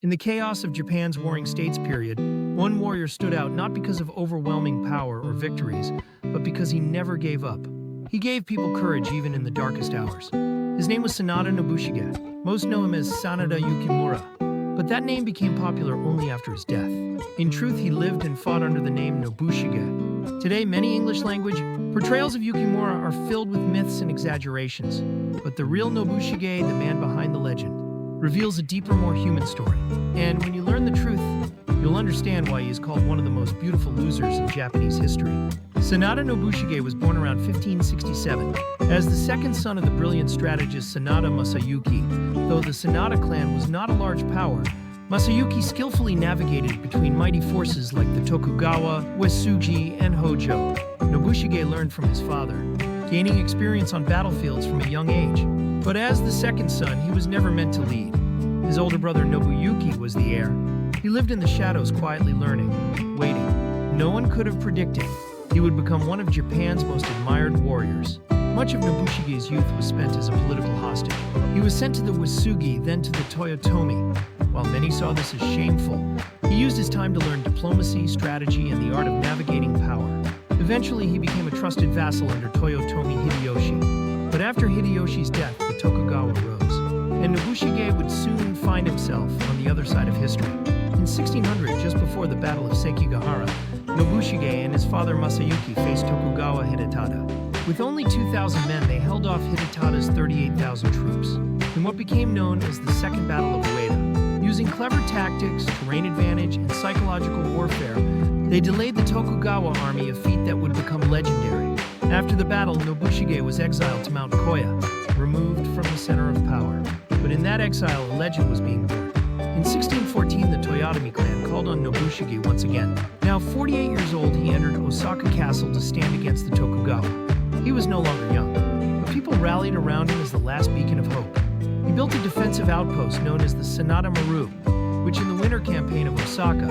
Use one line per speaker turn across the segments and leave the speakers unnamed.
In the chaos of Japan's Warring States period, one warrior stood out not because of overwhelming power or victories, but because he never gave up. He gave people courage even in the darkest hours. His name was Sanada Nobushige. Most know him as Sanada Yukimura, but that name became popular only after his death. In truth, he lived and fought under the name Nobushige. Today, many English-language portrayals of Yukimura are filled with myths and exaggerations, but the real Nobushige, the man behind the legend, reveals a deeper, more human story. And when you learn the truth, you'll understand why he is called one of the most beautiful losers in Japanese history. Sanada Nobushige was born around 1567 as the second son of the brilliant strategist Sanada Masayuki. Though the Sanada clan was not a large power, Masayuki skillfully navigated between mighty forces like the Tokugawa, Uesugi, and Hojo. Nobushige learned from his father, gaining experience on battlefields from a young age. But as the second son, he was never meant to lead. His older brother Nobuyuki was the heir. He lived in the shadows, quietly learning, waiting. No one could have predicted he would become one of Japan's most admired warriors. Much of Nobushige's youth was spent as a political hostage. He was sent to the Uesugi, then to the Toyotomi. While many saw this as shameful, he used his time to learn diplomacy, strategy, and the art of navigating power. Eventually, he became a trusted vassal under Toyotomi Hideyoshi. But after Hideyoshi's death, the Tokugawa rose, and Nobushige would soon find himself on the other side of history. In 1600, just before the Battle of Sekigahara, Nobushige and his father Masayuki faced Tokugawa Hidetada. With only 2,000 men, they held off Hidetada's 38,000 troops in what became known as the Second Battle of Ueda. Using clever tactics, terrain advantage, and psychological warfare, they delayed the Tokugawa army, a feat that would become legendary. After the battle, Nobushige was exiled to Mount Koya, removed from the center of power. But in that exile, a legend was being born. In 1614, the Toyotomi clan called on Nobushige once again. Now 48 years old, he entered Osaka Castle to stand against the Tokugawa. He was no longer young, but people rallied around him as the last beacon of hope. He built a defensive outpost known as the Sanada Maru, which in the winter campaign of Osaka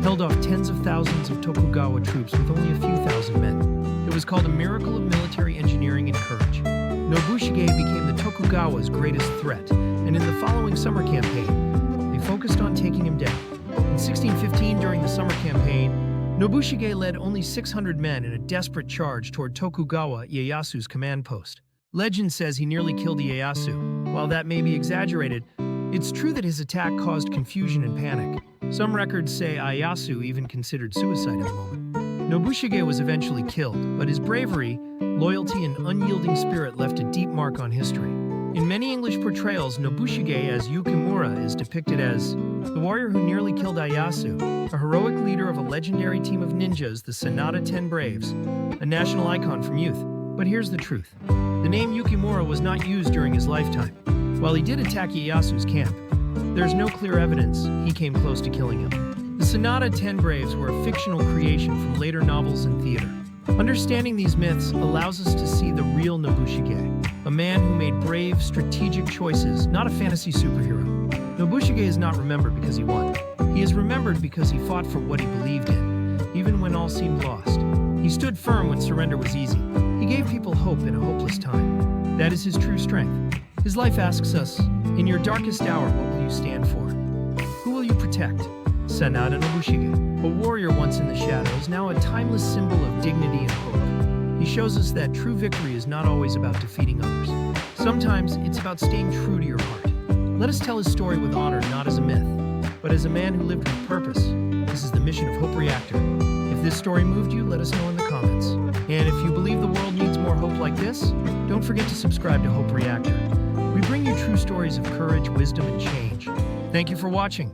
held off tens of thousands of Tokugawa troops with only a few thousand men. It was called a miracle of military engineering and courage. Nobushige became the Tokugawa's greatest threat, and in the following summer campaign, they focused on taking him down. In 1615, during the summer campaign, Nobushige led only 600 men in a desperate charge toward Tokugawa Ieyasu's command post. Legend says he nearly killed Ieyasu. While that may be exaggerated, it's true that his attack caused confusion and panic. Some records say Ieyasu even considered suicide in the moment. Nobushige was eventually killed, but his bravery, loyalty, and unyielding spirit left a deep mark on history. In many English portrayals, Nobushige as Yukimura is depicted as the warrior who nearly killed Ieyasu, a heroic leader of a legendary team of ninjas, the Sanada 10 Braves, a national icon from youth. But here's the truth. The name Yukimura was not used during his lifetime. While he did attack Ieyasu's camp, there's no clear evidence he came close to killing him. The Sanada 10 Braves were a fictional creation from later novels and theater. Understanding these myths allows us to see the real Nobushige, a man who made brave, strategic choices, not a fantasy superhero. Nobushige is not remembered because he won. He is remembered because he fought for what he believed in, even when all seemed lost. He stood firm when surrender was easy. He gave people hope in a hopeless time. That is his true strength. His life asks us, in your darkest hour, what will you stand for? Who will you protect? Sanada Nobushige, a warrior once in the shadows, now a timeless symbol of dignity and hope. He shows us that true victory is not always about defeating others. Sometimes it's about staying true to your heart. Let us tell his story with honor, not as a myth, but as a man who lived with purpose. This is the mission of Hope Reactor. If this story moved you, let us know in the comments. And if you believe the world needs more hope like this, don't forget to subscribe to Hope Reactor. We bring you true stories of courage, wisdom, and change. Thank you for watching.